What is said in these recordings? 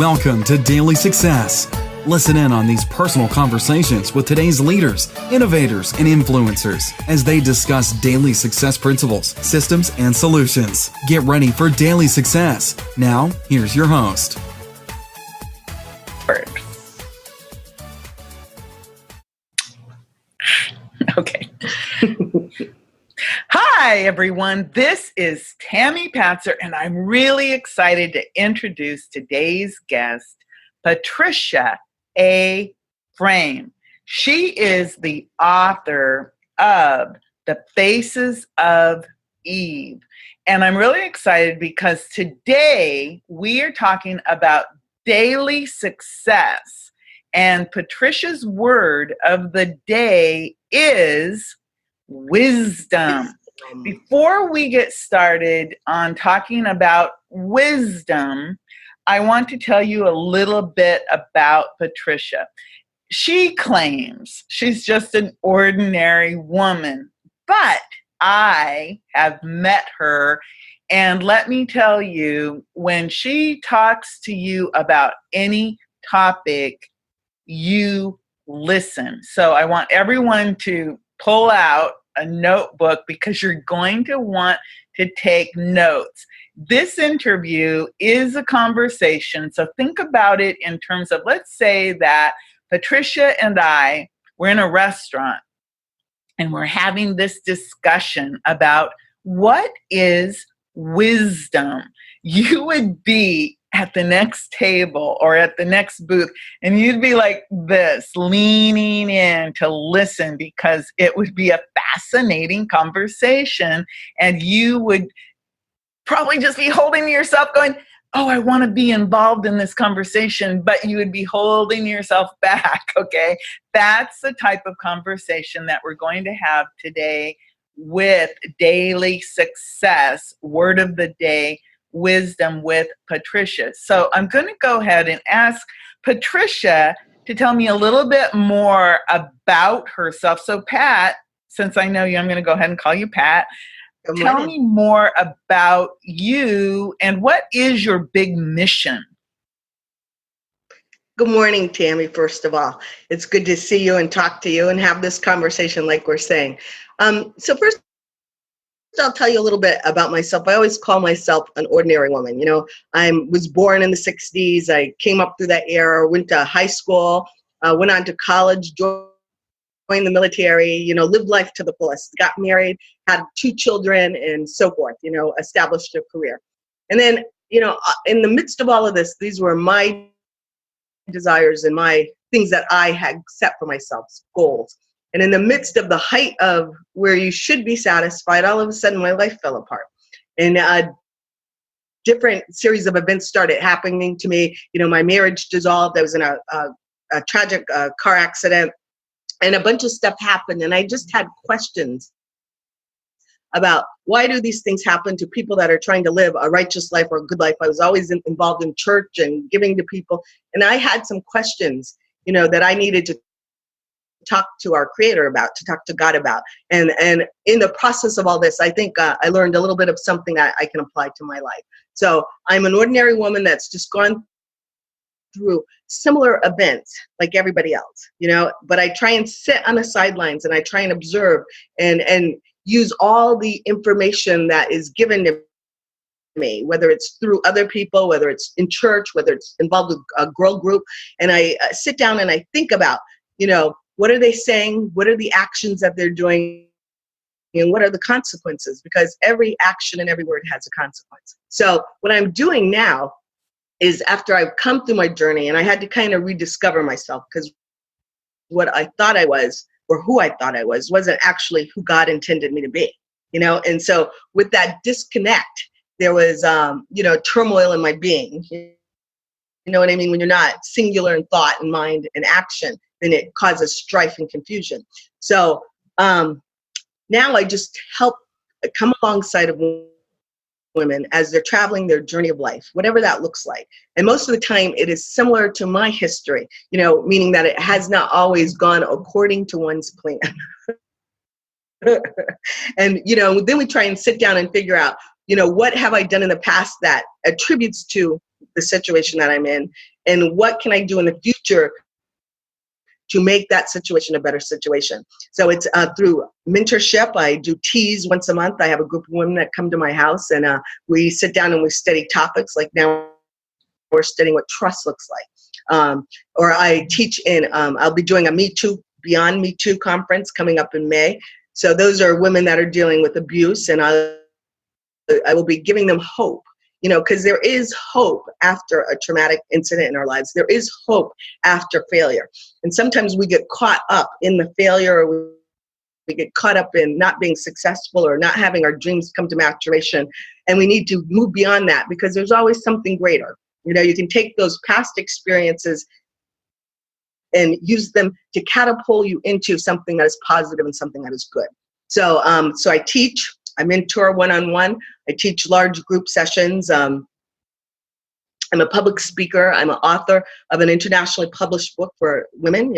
Welcome to Daily Success. Listen in on these personal conversations with today's leaders, innovators, and influencers as they discuss daily success principles, systems, and solutions. Get ready for Daily Success. Now, here's your host. Okay. Hi, everyone. This is Tammy Patzer, and I'm really excited to introduce today's guest, Patricia Frame. She is the author of The Faces of Eve. And I'm really excited because today we are talking about daily success. And Patricia's word of the day is wisdom. Before we get started on talking about wisdom, I want to tell you a little bit about Patricia. She claims she's just an ordinary woman, but I have met her, and let me tell you, when she talks to you about any topic, you listen. So I want everyone to pull out a notebook because you're going to want to take notes. This interview is a conversation, so think about it in terms of, let's say that Patricia and I were in a restaurant and we're having this discussion about what is wisdom. You would be at the next table or at the next booth, and you'd be like this, leaning in to listen, because it would be a fascinating conversation, and you would probably just be holding yourself going, oh, I want to be involved in this conversation, but you would be holding yourself back, okay? That's the type of conversation that we're going to have today with Daily Success, word of the day, wisdom with Patricia. So I'm going to go ahead and ask Patricia to tell me a little bit more about herself. So Pat, since I know you, I'm going to go ahead and call you Pat. Tell me more about you and what is your big mission? Good morning, Tammy, first of all. It's good to see you and talk to you and have this conversation like we're saying. So first, I'll tell you a little bit about myself. I always call myself an ordinary woman. You know, I was born in the 60s. I came up through that era, went to high school, went on to college, joined the military, you know, lived life to the fullest, got married, had 2 children and so forth, you know, established a career. And then, you know, in the midst of all of this, these were my desires and my things that I had set for myself, goals. And in the midst of the height of where you should be satisfied, all of a sudden my life fell apart. And a different series of events started happening to me. You know, my marriage dissolved. I was in a tragic car accident, and a bunch of stuff happened. And I just had questions about why do these things happen to people that are trying to live a righteous life or a good life. I was always involved in church and giving to people. And I had some questions, you know, that I needed to talk to our Creator about, to talk to God about. And in the process of all this, I think I learned a little bit of something that I can apply to my life. So I'm an ordinary woman that's just gone through similar events like everybody else, you know, but I try and sit on the sidelines and I try and observe and use all the information that is given to me, whether it's through other people, whether it's in church, whether it's involved with a girl group. And I sit down and I think about, you know, what are they saying? What are the actions that they're doing? And what are the consequences? Because every action and every word has a consequence. So what I'm doing now is, after I've come through my journey, and I had to kind of rediscover myself, because what I thought I was, or who I thought I was, wasn't actually who God intended me to be, you know? And so with that disconnect, there was, you know, turmoil in my being. You know what I mean? When you're not singular in thought and mind and action, then it causes strife and confusion. So now I just help come alongside of women as they're traveling their journey of life, whatever that looks like. And most of the time it is similar to my history, you know, meaning that it has not always gone according to one's plan. And, you know, then we try and sit down and figure out, you know, what have I done in the past that attributes to the situation that I'm in, and what can I do in the future to make that situation a better situation. So it's through mentorship. I do teas once a month. I have a group of women that come to my house, and we sit down and we study topics. Like now we're studying what trust looks like. Or I teach I'll be doing a Me Too, Beyond Me Too conference coming up in May. So those are women that are dealing with abuse, and I will be giving them hope. Because there is hope after a traumatic incident in our lives. There is hope after failure. And sometimes we get caught up in the failure, or we get caught up in not being successful or not having our dreams come to maturation. And we need to move beyond that, because there's always something greater. You can take those past experiences and use them to catapult you into something that is positive and something that is good. So I teach. I mentor one-on-one. I teach large group sessions. I'm a public speaker. I'm an author of an internationally published book for women,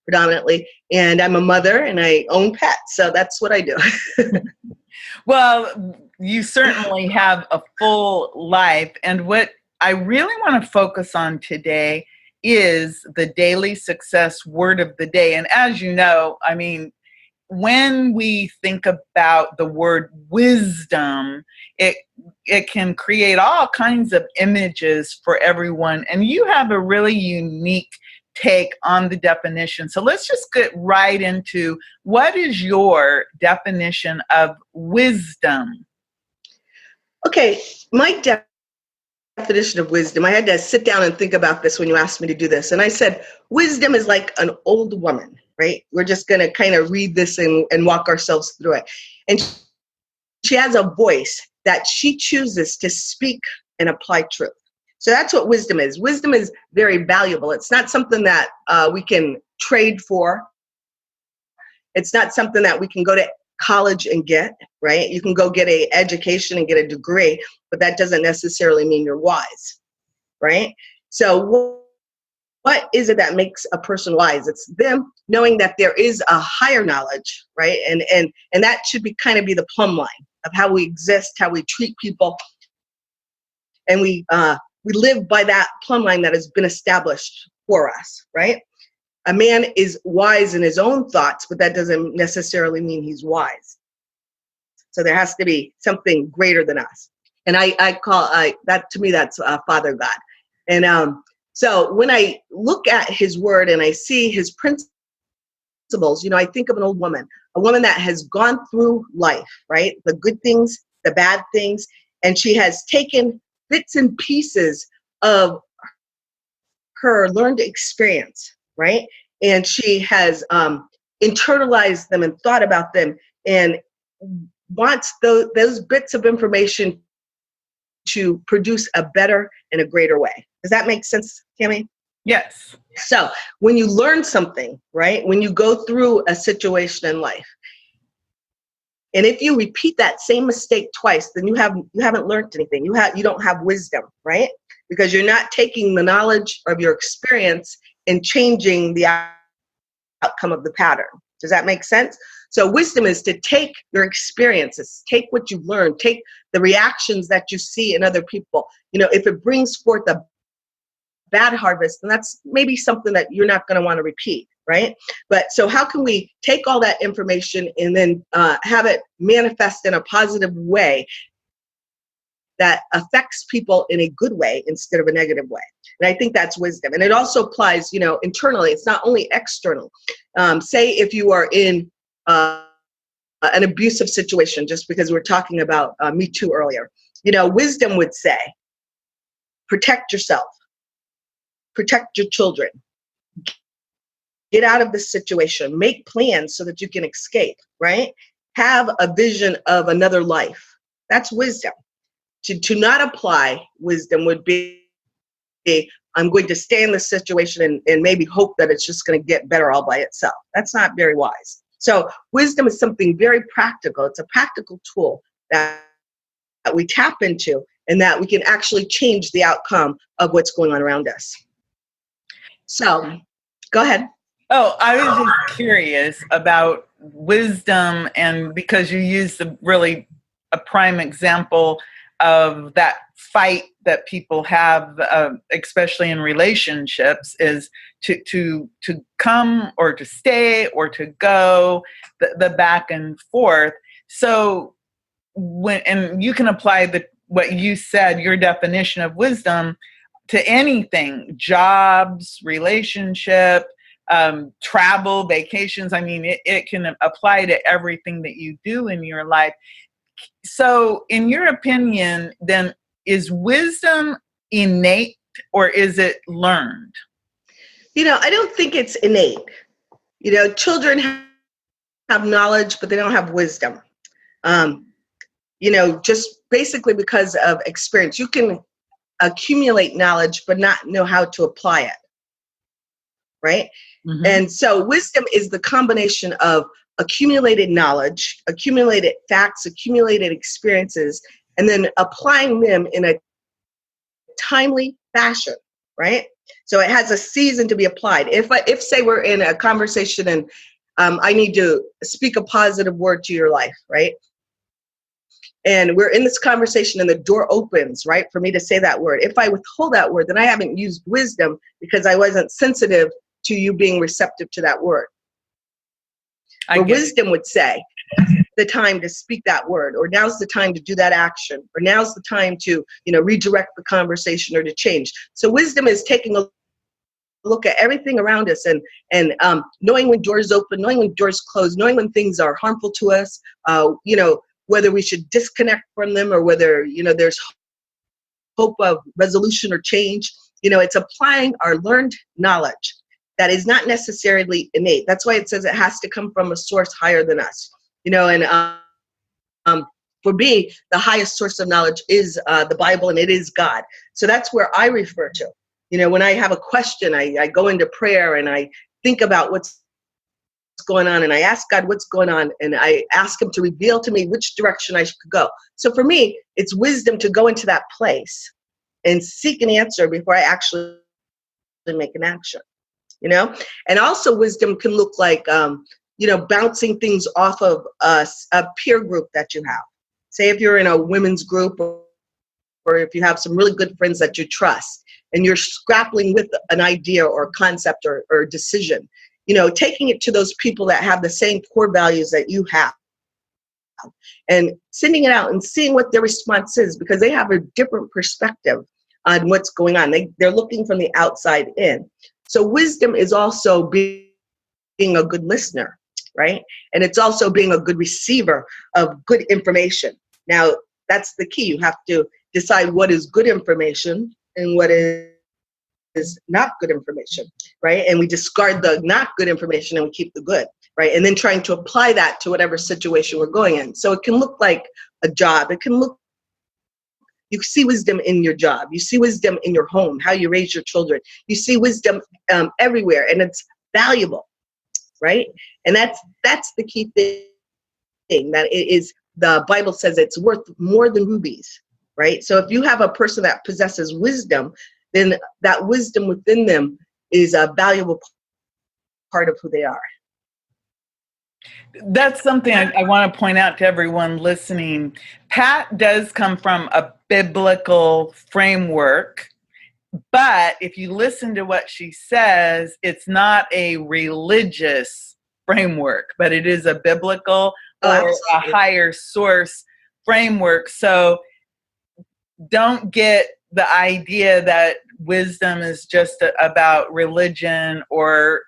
predominantly. And I'm a mother, and I own pets. So that's what I do. Well, you certainly have a full life. And what I really want to focus on today is the daily success word of the day. And as you know, when we think about the word wisdom, it can create all kinds of images for everyone. And you have a really unique take on the definition. So let's just get right into, what is your definition of wisdom? Okay, my definition of wisdom, I had to sit down and think about this when you asked me to do this. And I said, wisdom is like an old woman. Right? We're just going to kind of read this and walk ourselves through it. And she has a voice that she chooses to speak and apply truth. So that's what wisdom is. Wisdom is very valuable. It's not something that we can trade for. It's not something that we can go to college and get, right? You can go get an education and get a degree, but that doesn't necessarily mean you're wise, right? So what is it that makes a person wise? It's them knowing that there is a higher knowledge, right? And that should be kind of be the plumb line of how we exist, how we treat people. And we live by that plumb line that has been established for us, right? A man is wise in his own thoughts, but that doesn't necessarily mean he's wise. So there has to be something greater than us. And I call that, to me, that's Father God. And so when I look at his word and I see his principles, I think of an old woman, a woman that has gone through life, right? The good things, the bad things, and she has taken bits and pieces of her learned experience, right? And she has internalized them and thought about them and wants those bits of information to produce a better and a greater way. Does that make sense, Tammy? Yes. So when you learn something, right, when you go through a situation in life, and if you repeat that same mistake twice, then you haven't learned anything. You don't have wisdom, right? Because you're not taking the knowledge of your experience and changing the outcome of the pattern. Does that make sense? So wisdom is to take your experiences, take what you've learned, take the reactions that you see in other people. If it brings forth a bad harvest, then that's maybe something that you're not going to want to repeat, right? But so how can we take all that information and then have it manifest in a positive way that affects people in a good way instead of a negative way? And I think that's wisdom. And it also applies, internally. It's not only external. Say if you are in an abusive situation, just because we're talking about Me Too earlier, wisdom would say, protect yourself, protect your children, get out of this situation, make plans so that you can escape, right? Have a vision of another life. That's wisdom. To not apply wisdom would be, I'm going to stay in this situation and maybe hope that it's just going to get better all by itself. That's not very wise. So wisdom is something very practical. It's a practical tool that we tap into and that we can actually change the outcome of what's going on around us. So go ahead. Oh, I was just curious about wisdom, and because you used a prime example of that fight that people have, especially in relationships, is to come or to stay or to go, the back and forth. So and you can apply what you said, your definition of wisdom, to anything: jobs, relationship, travel, vacations. I mean, it can apply to everything that you do in your life. So in your opinion, then, is wisdom innate or is it learned? I don't think it's innate. Children have knowledge, but they don't have wisdom. Just basically because of experience. You can accumulate knowledge, but not know how to apply it. Right? Mm-hmm. And so wisdom is the combination of accumulated knowledge, accumulated facts, accumulated experiences, and then applying them in a timely fashion, right? So it has a season to be applied. If say we're in a conversation and I need to speak a positive word to your life, right? And we're in this conversation and the door opens, right, for me to say that word. If I withhold that word, then I haven't used wisdom because I wasn't sensitive to you being receptive to that word. But wisdom would say, the time to speak that word, or now's the time to do that action, or now's the time to, redirect the conversation or to change. So wisdom is taking a look at everything around us and knowing when doors open, knowing when doors close, knowing when things are harmful to us, whether we should disconnect from them or whether, there's hope of resolution or change. It's applying our learned knowledge that is not necessarily innate. That's why it says it has to come from a source higher than us. For me, the highest source of knowledge is the Bible, and it is God. So that's where I refer to. When I have a question, I go into prayer and I think about what's going on, and I ask God what's going on, and I ask him to reveal to me which direction I should go. So for me, it's wisdom to go into that place and seek an answer before I actually make an action. And also wisdom can look like, bouncing things off of a peer group that you have. Say if you're in a women's group or if you have some really good friends that you trust and you're grappling with an idea or concept or decision, taking it to those people that have the same core values that you have and sending it out and seeing what their response is, because they have a different perspective on what's going on. They're looking from the outside in. So wisdom is also being a good listener, right? And it's also being a good receiver of good information. Now, that's the key. You have to decide what is good information and what is not good information, right? And we discard the not good information and we keep the good, right? And then trying to apply that to whatever situation we're going in. So it can look like a job. It can look, you see wisdom in your job. You see wisdom in your home, how you raise your children. You see wisdom everywhere, and it's valuable, right? And that's the key thing, that it is, the Bible says it's worth more than rubies, right? So if you have a person that possesses wisdom, then that wisdom within them is a valuable part of who they are. That's something I want to point out to everyone listening. Pat does come from a biblical framework, but if you listen to what she says, it's not a religious framework, but it is a biblical or a higher source framework. So don't get the idea that wisdom is just about religion or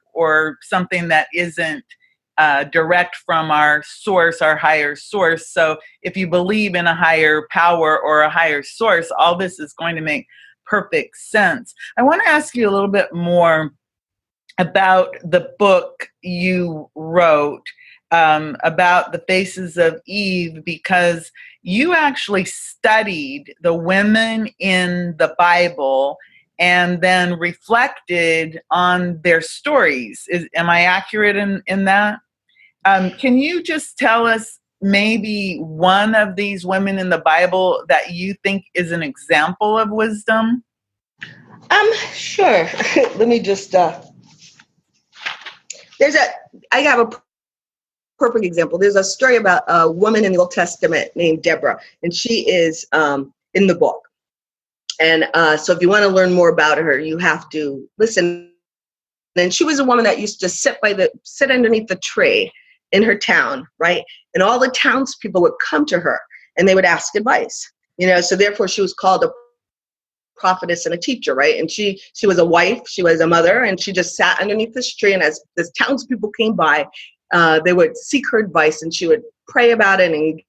something that isn't direct from our source, our higher source. So if you believe in a higher power or a higher source, all this is going to make perfect sense. I want to ask you a little bit more about the book you wrote about the Faces of Eve, because you actually studied the women in the Bible and then reflected on their stories. Am I accurate in that? Can you just tell us maybe one of these women in the Bible that you think is an example of wisdom? Sure. Let me just, I have a perfect example. There's a story about a woman in the Old Testament named Deborah, and she is in the book. And so if you want to learn more about her, you have to listen. And she was a woman that used to sit underneath the tree in her town, right? And all the townspeople would come to her and they would ask advice, so therefore she was called a prophetess and a teacher, right? And she was a wife, she was a mother, and she just sat underneath this tree. And as the townspeople came by, they would seek her advice, and she would pray about it and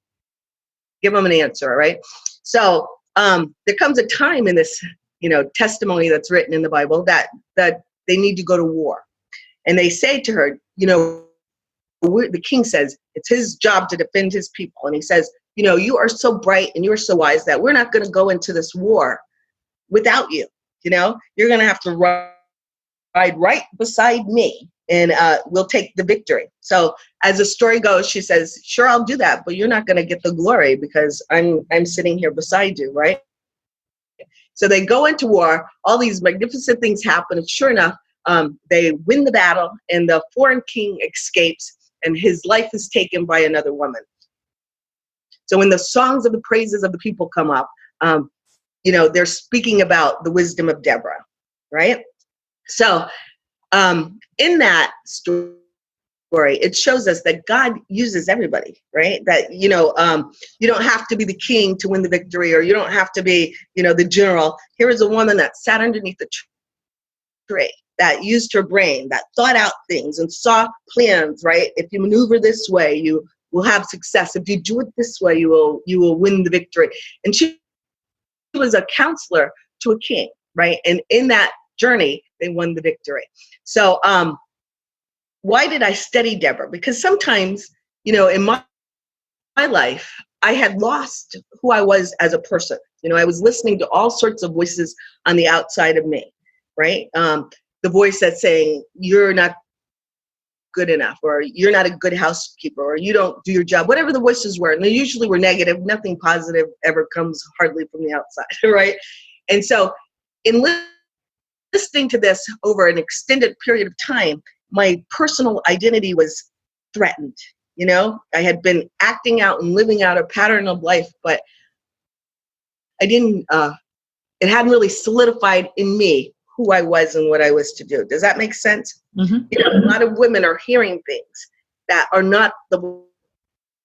give them an answer, right? So there comes a time in this, testimony that's written in the Bible that they need to go to war, and they say to her, the king says it's his job to defend his people, and he says, you are so bright and you are so wise that we're not going to go into this war without you. You're going to have to ride right beside me, and we'll take the victory. So as the story goes, she says, sure, I'll do that, but you're not going to get the glory because I'm sitting here beside you, right? So they go into war, all these magnificent things happen, and sure enough, they win the battle, and the foreign king escapes, and his life is taken by another woman. So when the songs of the praises of the people come up, they're speaking about the wisdom of Deborah, right? So in that story, it shows us that God uses everybody, right? That, you don't have to be the king to win the victory, or you don't have to be, the general. Here is a woman that sat underneath the tree, that used her brain, that thought out things and saw plans, right? If you maneuver this way, you will have success. If you do it this way, you will win the victory. And she was a counselor to a king, right? And in that journey, they won the victory. So why did I study Deborah? Because sometimes, in my life, I had lost who I was as a person. I was listening to all sorts of voices on the outside of me, right? The voice that's saying, you're not good enough, or you're not a good housekeeper, or you don't do your job, whatever the voices were. And they usually were negative. Nothing positive ever comes hardly from the outside, right? And so in listening to this over an extended period of time, my personal identity was threatened. I had been acting out and living out a pattern of life, but I didn't, it hadn't really solidified in me who I was and what I was to do. Does that make sense? Mm-hmm. A lot of women are hearing things that are not the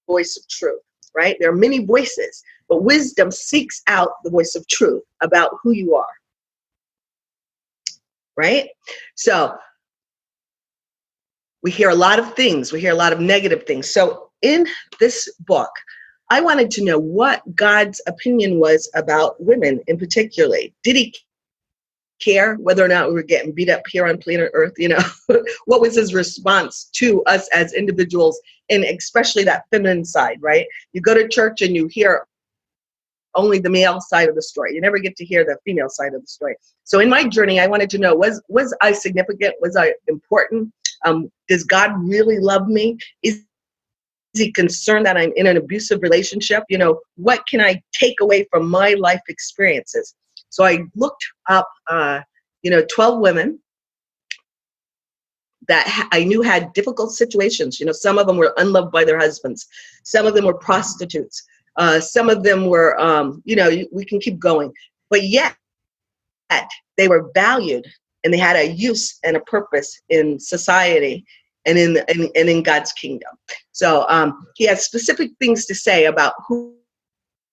voice of truth, right? There are many voices, but wisdom seeks out the voice of truth about who you are, right? So we hear a lot of things. We hear a lot of negative things. So in this book, I wanted to know what God's opinion was about women in particular. Did he care whether or not we were getting beat up here on planet Earth? What was his response to us as individuals, and especially that feminine side, right? You go to church and you hear only the male side of the story. You never get to hear the female side of the story. So in my journey, I wanted to know, was I significant? Was I important? Does God really love me? Is he concerned that I'm in an abusive relationship? What can I take away from my life experiences? So I looked up, 12 women that I knew had difficult situations. Some of them were unloved by their husbands. Some of them were prostitutes. Some of them were, we can keep going. But yet they were valued, and they had a use and a purpose in society and in God's kingdom. So he has specific things to say about who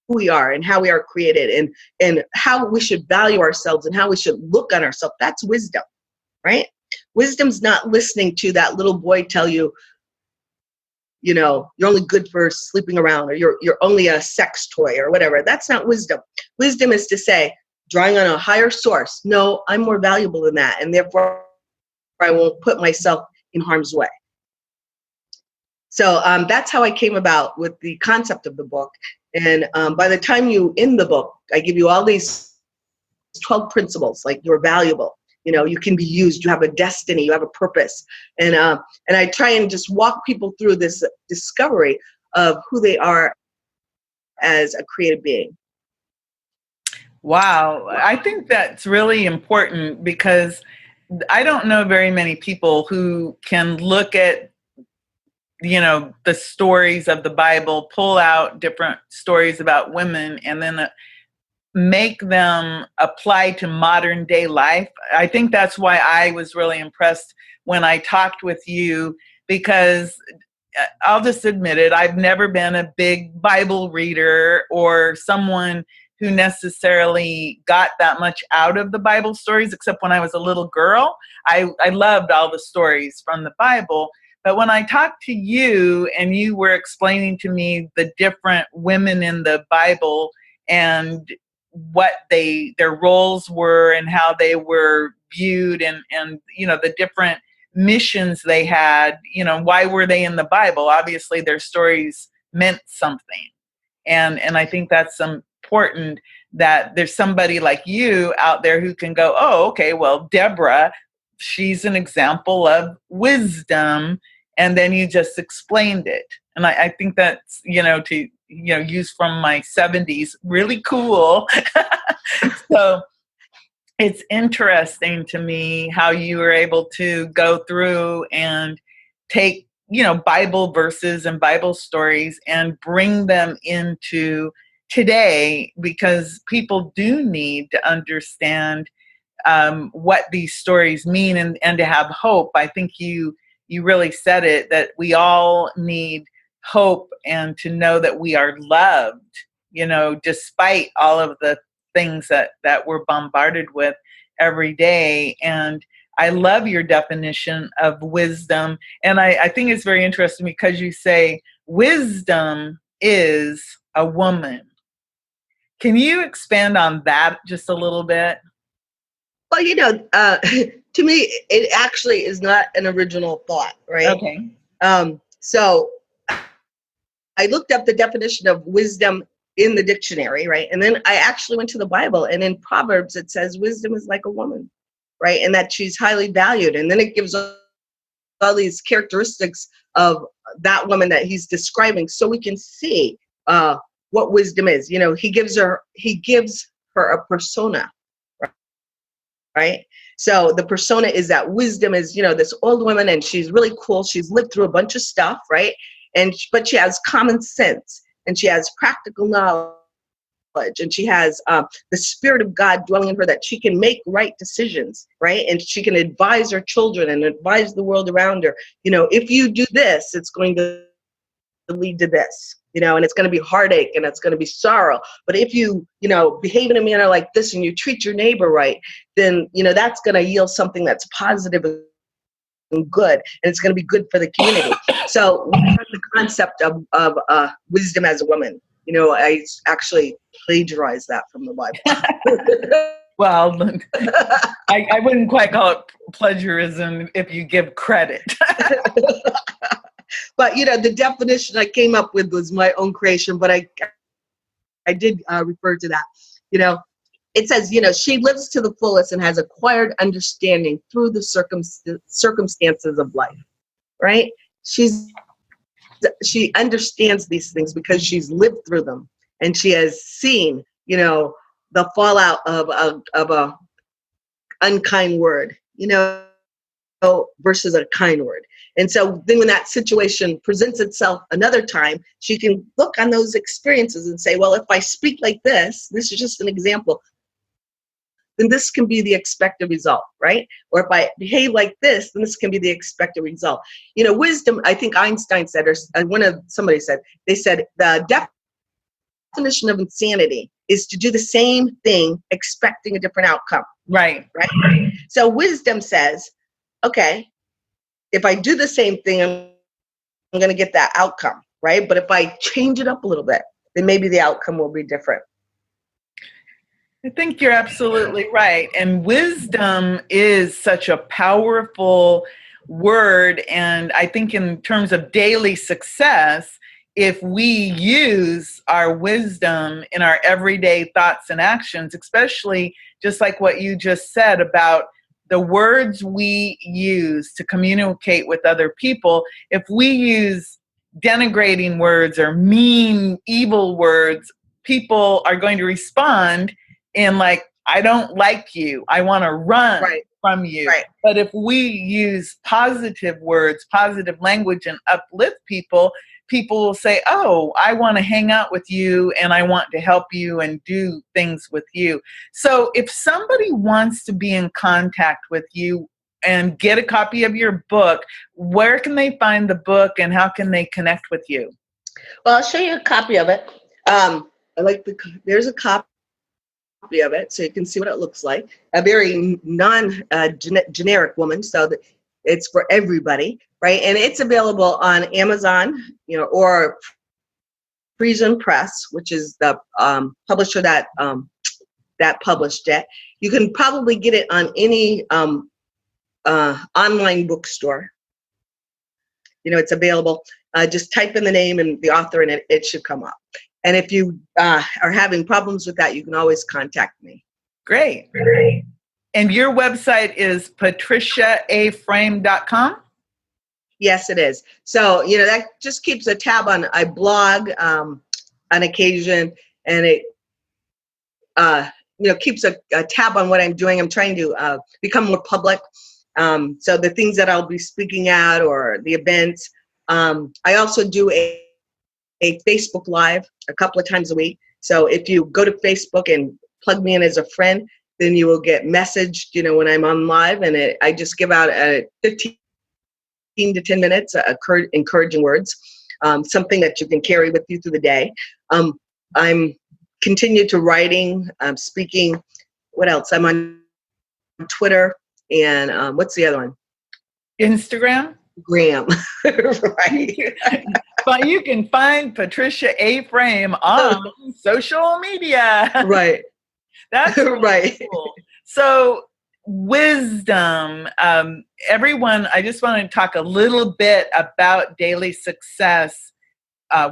we are and how we are created, and how we should value ourselves and how we should look on ourselves. That's wisdom, right? Wisdom's not listening to that little boy tell you, you're only good for sleeping around, or you're only a sex toy or whatever. That's not wisdom. Wisdom is to say, drawing on a higher source, no, I'm more valuable than that, and therefore I won't put myself in harm's way. So that's how I came about with the concept of the book. And by the time you in the book, I give you all these 12 principles, like you're valuable, you can be used, you have a destiny, you have a purpose. And I try and just walk people through this discovery of who they are as a creative being. Wow. I think that's really important, because I don't know very many people who can look at, the stories of the Bible, pull out different stories about women, and then make them apply to modern day life. I think that's why I was really impressed when I talked with you, because I'll just admit it, I've never been a big Bible reader or someone who necessarily got that much out of the Bible stories, except when I was a little girl. I loved all the stories from the Bible. But when I talked to you and you were explaining to me the different women in the Bible and what their roles were and how they were viewed, and the different missions they had, why were they in the Bible? Obviously their stories meant something. And I think that's important, that there's somebody like you out there who can go, oh, okay, well, Deborah, she's an example of wisdom. And then you just explained it. And I think that's, to use from my 70s, really cool. So it's interesting to me how you were able to go through and take, Bible verses and Bible stories and bring them into today, because people do need to understand what these stories mean, and to have hope. I think you really said it, that we all need hope and to know that we are loved, despite all of the things that we're bombarded with every day. And I love your definition of wisdom. And I think it's very interesting because you say wisdom is a woman. Can you expand on that just a little bit? Well, to me, it actually is not an original thought, right? Okay. So I looked up the definition of wisdom in the dictionary, right? And then I actually went to the Bible, and in Proverbs, it says wisdom is like a woman, right? And that she's highly valued. And then it gives all these characteristics of that woman that he's describing, so we can see what wisdom is. He gives her a persona, right? So the persona is that wisdom is, this old woman, and she's really cool. She's lived through a bunch of stuff, right? But she has common sense, and she has practical knowledge, and she has the Spirit of God dwelling in her, that she can make right decisions, right? And she can advise her children and advise the world around her. If you do this, it's going to lead to this, and it's going to be heartache and it's going to be sorrow. But if you, behave in a manner like this and you treat your neighbor right, then, that's going to yield something that's positive and good, and it's going to be good for the community. So we have the concept of wisdom as a woman. I actually plagiarized that from the Bible. Well, I wouldn't quite call it plagiarism if you give credit. But, the definition I came up with was my own creation, but I did refer to that. It says, she lives to the fullest and has acquired understanding through the circumstances of life, right? She understands these things because she's lived through them, and she has seen, the fallout of a unkind word, versus a kind word. And so then when that situation presents itself another time, she can look on those experiences and say, well, if I speak like this is just an example, then this can be the expected result, right? Or if I behave like this, then this can be the expected result. Wisdom, I think Einstein said, or somebody said, they said the definition of insanity is to do the same thing expecting a different outcome. Right. Right. So wisdom says, okay, if I do the same thing, I'm going to get that outcome, right? But if I change it up a little bit, then maybe the outcome will be different. I think you're absolutely right. And wisdom is such a powerful word. And I think in terms of daily success, if we use our wisdom in our everyday thoughts and actions, especially just like what you just said about the words we use to communicate with other people, if we use denigrating words or mean, evil words, people are going to respond in like, I don't like you, I want to run from you. Right. But if we use positive words, positive language, and uplift people, people will say, oh, I want to hang out with you and I want to help you and do things with you. So if somebody wants to be in contact with you and get a copy of your book, where can they find the book and how can they connect with you? Well, I'll show you a copy of it. There's a copy of it so you can see what it looks like. A very non-generic woman, so that it's for everybody, right? And it's available on Amazon, or Prison Press, which is the publisher that published it. You can probably get it on any online bookstore. It's available. Just type in the name and the author and it should come up. And if you are having problems with that, you can always contact me. Great. And your website is patriciaaframe.com? Yes, it is. So, that just keeps a tab on, I blog on occasion, and it, keeps a tab on what I'm doing. I'm trying to become more public. So the things that I'll be speaking at or the events. I also do a Facebook Live a couple of times a week. So if you go to Facebook and plug me in as a friend, then you will get messaged, when I'm on live, and I just give out 15 to 10 minutes, encouraging words, something that you can carry with you through the day. I'm continued to writing, speaking. What else? I'm on Twitter, and what's the other one? Instagram? Graham, right. But you can find Patricia A. Frame on social media. Right. That's really right. Cool. So wizdəm, everyone, I just want to talk a little bit about daily success,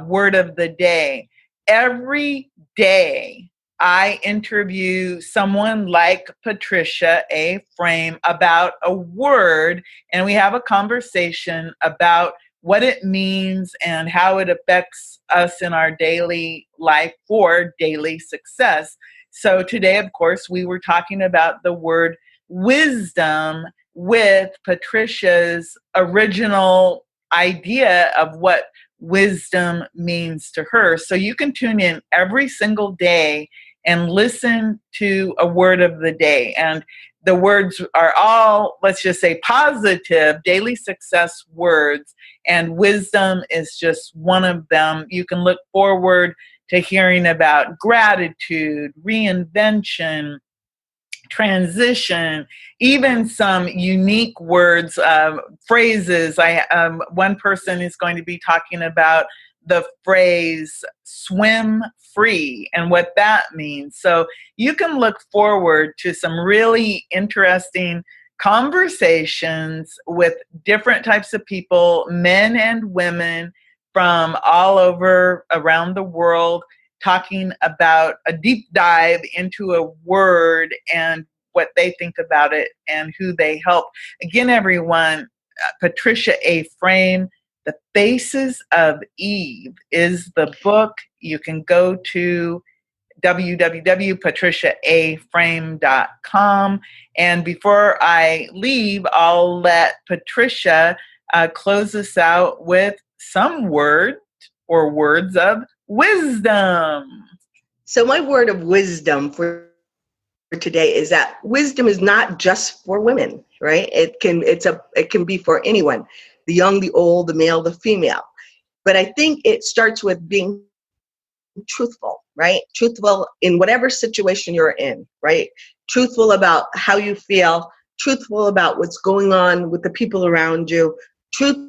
word of the day. Every day I interview someone like Patricia A. Frame about a word, and we have a conversation about what it means and how it affects us in our daily life for daily success. So today, of course, we were talking about the word wizdəm with Patricia's original idea of what wizdəm means to her. So you can tune in every single day and listen to a word of the day. And the words are all, let's just say, positive daily success words. And wizdəm is just one of them. You can look forward to hearing about gratitude, reinvention, transition, even some unique words, phrases. One person is going to be talking about the phrase swim free and what that means. So you can look forward to some really interesting conversations with different types of people, men and women from all over around the world, talking about a deep dive into a word and what they think about it and who they help. Again, everyone, Patricia A. Frame, The Faces of Eve is the book. You can go to www.patriciaaframe.com. And before I leave, I'll let Patricia close us out with some word or words of wizdəm. So my word of wisdom for today is that wisdom is not just for women, right? It can be for anyone, the young, the old, the male, the female. But I think it starts with being truthful, right? Truthful in whatever situation you're in, right? Truthful about how you feel, truthful about what's going on with the people around you, truthful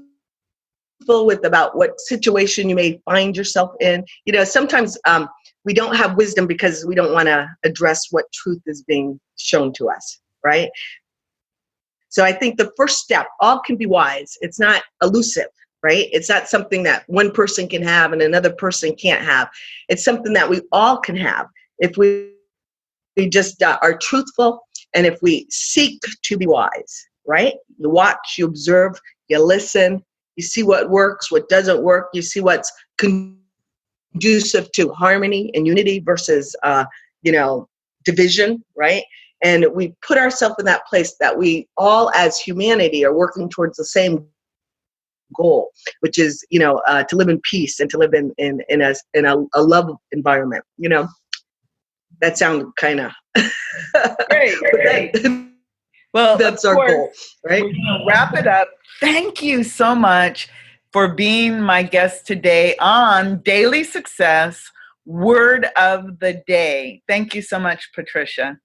about what situation you may find yourself in. Sometimes we don't have wisdom because we don't want to address what truth is being shown to us, right? So I think the first step, all can be wise. It's not elusive, right? It's not something that one person can have and another person can't have. It's something that we all can have if we just are truthful and if we seek to be wise, right? You watch, you observe, you listen, you see what works, what doesn't work, you see what's conducive to harmony and unity versus, division, right? And we put ourselves in that place that we all as humanity are working towards the same goal, which is, to live in peace and to live in a love environment. That sounded kind of great. Well, that's our goal, right? We're going to wrap it up. Thank you so much for being my guest today on Daily Success Word of the Day. Thank you so much, Patricia.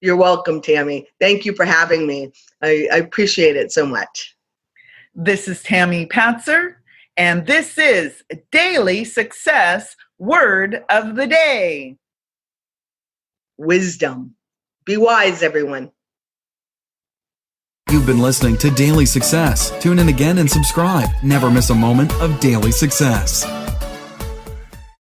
You're welcome, Tammy. Thank you for having me. I appreciate it so much. This is Tammy Patzer, and this is Daily Success Word of the Day. Wisdom. Be wise, everyone. You've been listening to Daily Success. Tune in again and subscribe. Never miss a moment of daily success.